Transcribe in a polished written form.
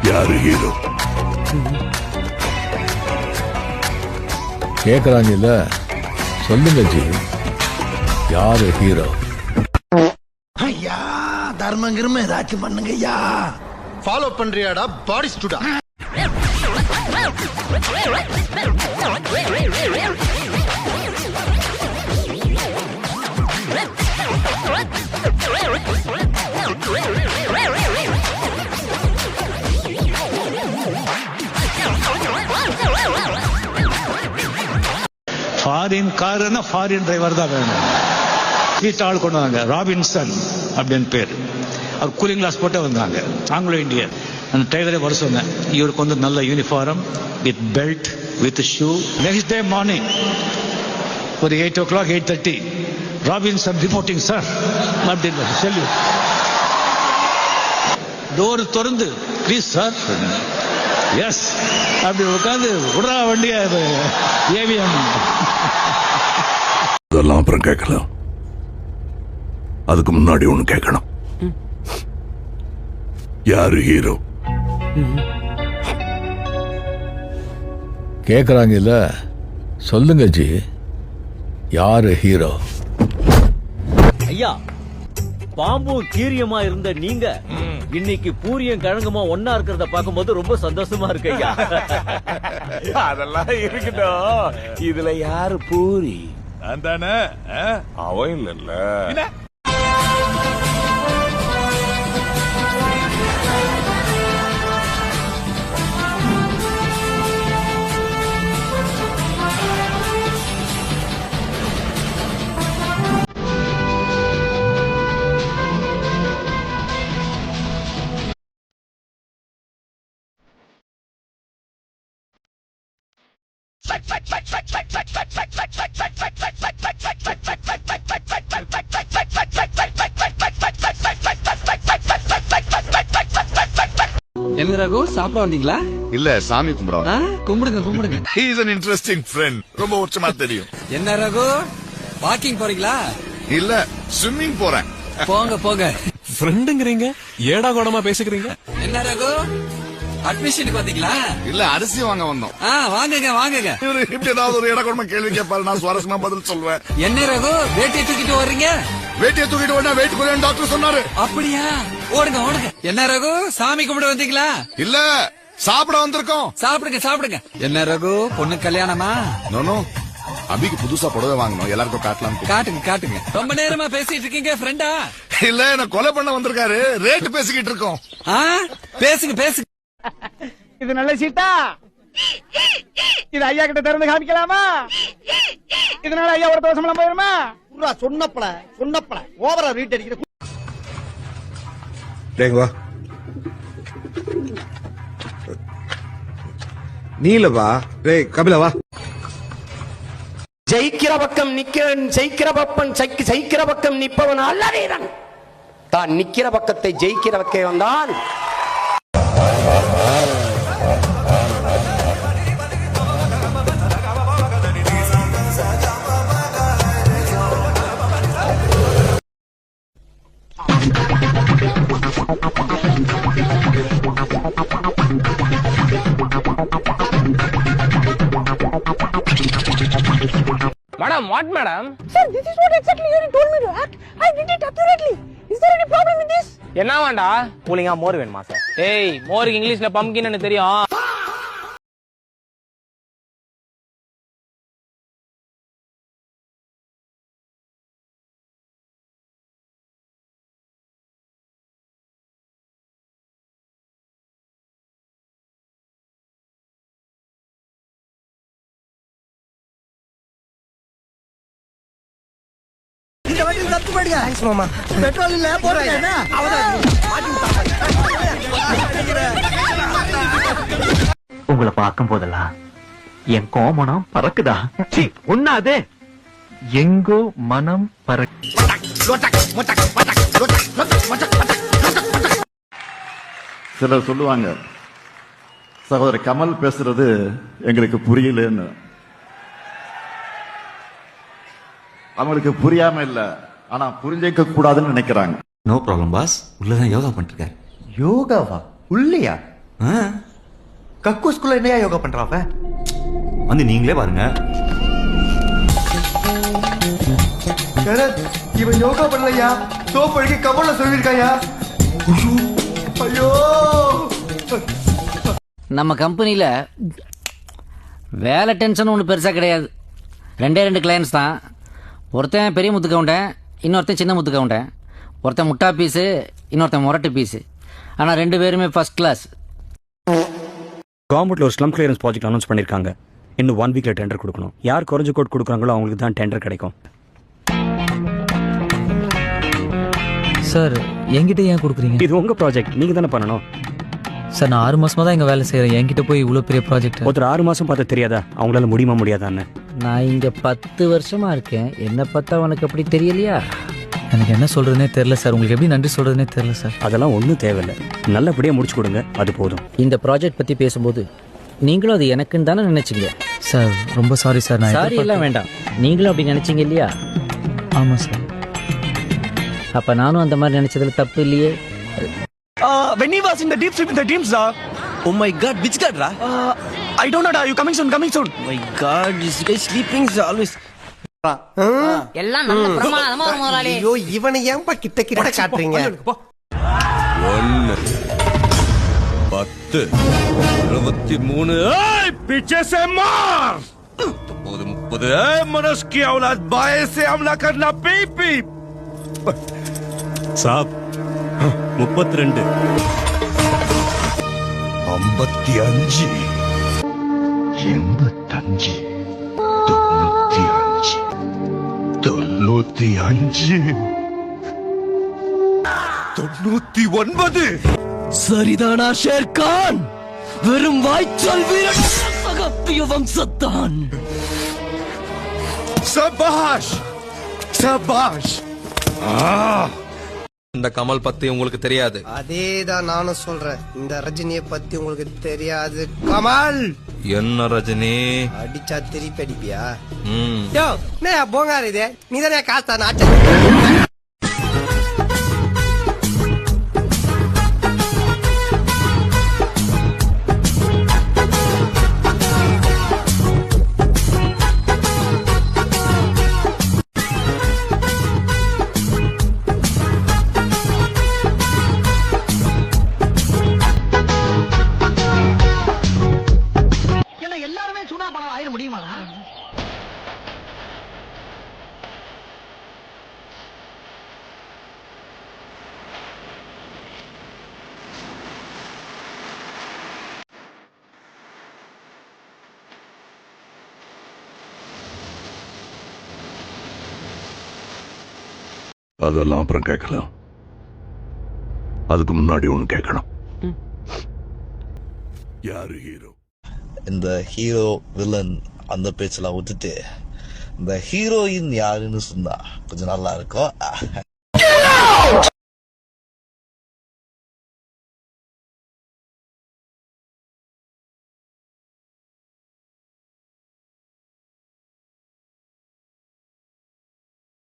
யாரு ஹீரோ கேக்குறாங்கல்ல, சொல்லுங்க ஜி, யாரு ஹீரோ? ஐயா தர்மம் கிரும ஏதாச்சும் பண்ணுங்க ஐயா. ஃபாலோ பண்றியாடா பாடி ஸ்டூடா? ஃபாரின் காருன்னா ஃபாரின் டிரைவர் தான் வேணும். வீட்டு ஆள் கொண்டு வந்தாங்க, ராபின்சன் அப்படின்னு பேர். அவர் கூலிங் கிளாஸ் போட்டு வந்தாங்க, ஆங்கிலோ இந்தியன். அந்த டெய்லரே வர சொன்னேன், இவருக்கு வந்து நல்ல uniform with belt with shoe. Next day morning ஒரு 8 o'clock 8:30 ராபின்சன் ரிப்போர்ட்டிங் சார் அப்படின்னு சொல்லி டோர் திறந்து ப்ளீஸ் சார் எஸ் அப்படி உட்காந்து விடுறா வண்டிய ஏவிஎம். அதெல்லாம் அப்புறம் கேட்கலாம், அதுக்கு முன்னாடி ஒண்ணு கேட்கணும். யாரு ஹீரோ? கேக்குறாங்கல்ல, சொல்லுங்க ஜி, யாரு ஹீரோ? ஐயா, பாம்பும் கீரியமா இருந்த நீங்க இன்னைக்கு பூரியும் கிழங்குமா ஒன்னா இருக்கிறத பார்க்கும்போது ரொம்ப சந்தோஷமா இருக்கு ஐயா. அதெல்லாம் இருக்கட்டும், இதுல யாரு பூரி? அந்தானே அவன் இல்ல. என்ன ரகு, சாப்பிட வந்தீங்களா? இல்ல, சாமி கும்பிடுவா. கும்பிடுங்க கும்பிடுங்க. He is an interesting friend. ரொம்ப வருஷமா தெரியும். என்ன ரகு, வாக்கிங் போறீங்களா? இல்ல, ஸ்விம்மிங் போறேன். போங்க போங்க. ஃப்ரெண்டுங்கிறீங்க, ஏடா கூடமா பேசிக்கிறீங்க. என்ன ரகு, அட்மிஷனுக்கு வந்தீங்களா? இல்ல, அரிசி வாங்க வந்தோம். வாங்குங்க வாங்குங்க. இவரு இப்படி ஏதாவது ஒரு இடக்கூடமா கேள்வி கேட்பாரு, நான் சுவாரஸ்யமா பதில் சொல்லுவேன். என்ன ரகு, வேட்டியை தூக்கிட்டு வர்றீங்க? வேட்டியை தூக்கிட்டு ஓடினா வெயிட் குறையும் டாக்டர் சொன்னாரு. அப்படியா? ஓடுங்க ஓடுங்க. என்ன ரகு, சாமி கும்பிட வந்தீங்களா? இல்ல, சாப்பிட வந்திருக்கோம். சாப்பிடுங்க சாப்பிடுங்க. என்ன ரகு, பொண்ணு கல்யாணமா? நோ, அபிக்கு புதுசா புடவை வாங்கணும், எல்லாருக்கும் காட்டலாம். காட்டுங்க காட்டுங்க. ரொம்ப நேரமா பேசிட்டு இருக்கீங்க, ஃப்ரெண்டா? இல்ல, என்ன கொலை பண்ண வந்திருக்காரு, ரேட் பேசிக்கிட்டு இருக்கோம். பேசுங்க பேசுங்க. இது நல்ல சீட்டா? இது ஐயா கிட்ட திறந்து காமிக்கலாமா? இதனால ஐயா ஒரு தோசம் எல்லாம் போயிருமா? சொன்னப்பட ஓவரா ரீட் அடிக்கிற வா நீலவா டேய் கபிலவா. ஜெயிக்கிற பக்கம் ஜெயிக்கிற பக்கம் நிற்பவன் அல்ல வீரன். தான் நிக்கிற பக்கத்தை ஜெயிக்கிற பக்கை வந்தான். Madam, what madam? Sir, this is what exactly you told me to act. I did it accurately. Is there any problem with this? என்ன வேண்டா? கூலிங்கா மோர் வேணுமா சார்? ஏய், மோருக்கு இங்கிலீஷ்ல பம்ப்கின்னு தெரியும். பெட்ரோல் இல்ல போறேன். உங்களை பார்க்கும் போதெல்லாம் என் கோமனம் பறக்குதா? உண்ணாதே, எங்கோ மனம் பறக்கு. சிலர் சொல்லுவாங்க, சகோதரர் கமல் பேசுறது எங்களுக்கு புரியலன்னு. அவங்களுக்கு புரியாம இல்ல, ஆனா புரிஞ்சிக்க கூடாதுன்னு நினைக்கிறாங்க. நோ ப்ராப்ளம் பாஸ், உள்ளதான் யோகா பண்ணிருக்காரு. யோகாவா உள்ளியா கக்கூஸ்குள்ள என்னையா யோகா பண்றாங்க வந்து நீங்களே பாருங்க. இவன் யோகா பண்ணலையா, சோப்பழிக்கு கமல்ல சொல்லிருக்காயா. ஐயோ, நம்ம கம்பெனியில வேலை டென்ஷன் ஒன்றும் பெருசா கிடையாது. 2 கிளையன்ஸ் தான். ஒருத்தன் பெரிய முத்து கவுண்டன், இன்னொருத்தன் சின்ன முத்து கவுண்டன். ஒருத்தன் முட்டா பீஸு, இன்னொருத்தன் முரட்டு பீஸு. ஆனால் 2 பேருமே ஃபர்ஸ்ட் கிளாஸ். கவர்மெண்ட்ல ஒரு ஸ்லம் கிளியரன்ஸ் ப்ராஜெக்ட் அனௌன்ஸ் பண்ணிருக்காங்க. இன்னும் 1 வீக்ல டெண்டர் கொடுக்கணும். யார் குறைஞ்ச கோட் கொடுக்குறாங்களோ அவங்களுக்கு தான் டெண்டர் கிடைக்கும். சார் என்கிட்ட ஏன் கொடுக்குறீங்க? இது உங்க ப்ராஜெக்ட், நீங்க தானே பண்ணணும். சார் நான் 6 மாசமா தான் இங்க வேலை செய்யறேன். என்கிட்ட போய் இவ்வளோ பெரிய ப்ராஜெக்ட். ஒருத்தர் 6 மாசம் பார்த்தா தெரியாதா அவங்களால முடியுமா முடியாதான்னு? நான் இங்க 10 வருஷமா இருக்கேன். என்ன பார்த்தா உனக்கு அப்படி தெரியலையா? எனக்கு என்ன சொல்றதுனே தெரியல சார். உங்களுக்கு எப்படி நன்றி சொல்றதுனே தெரியல சார். அதெல்லாம் ஒன்றும் தேவையில்லை, நல்லபடியா முடிச்சு கொடுங்க, அது போதும். இந்த ப்ராஜெக்ட் பத்தி பேசும்போது நீங்களும் அது எனக்குன்னு தானே நினைச்சீங்க? சார் ரொம்ப சாரி சார். நான் சாரி எல்லாம் வேண்டாம், நீங்களும் அப்படி நினைச்சீங்க இல்லையா? ஆமா சார். அப்ப நானும் அந்த மாதிரி நினைச்சதுல தப்பு இல்லையே. when he was in the deep sleep in the dreams, oh my god, which god ra? I don't know, are you coming soon? My god, this guy sleeping is always எல்லாம் நல்ல பிரமாதமா வரும் முதலாளி. ஐயோ, இவனை ஏன்பா கிட்ட கிட்ட காட்டுறீங்க? 1 10 23 पीछे से मार 30 मनुष्य की औलाद बाएं से हमला करना पीपी சாப் 32 55 85 95 சரிதானா ஷேர்கான்? வெறும் வாய்ச்சல் வீரன் சகப்பிய வம்சத்தான். சபாஷ் சபாஷ். இந்த கமல் பத்தி உங்களுக்கு தெரியாது. அதேதான் நானும் சொல்றேன், இந்த ரஜினியை பத்தி உங்களுக்கு தெரியாது. கமல் என்ன ரஜினி? அடிச்சா திருப்பி அடிப்பியா? ம். யோ, என்ன போங்காரு இது? நீதானே காசா நாச்ச. எல்லாருமே சூனா பணம் ஆயிட முடியுமா? அதெல்லாம் அப்புறம் கேட்கலாம். அதுக்கு முன்னாடி ஒண்ணு கேட்கணும். யாரு ஹீரோ? இந்த ஹீரோ வில்லன் அந்த பேச்செல்லாம் விட்டுட்டு இந்த ஹீரோயின் யாருன்னு சொன்னா கொஞ்சம் நல்லா இருக்கும்.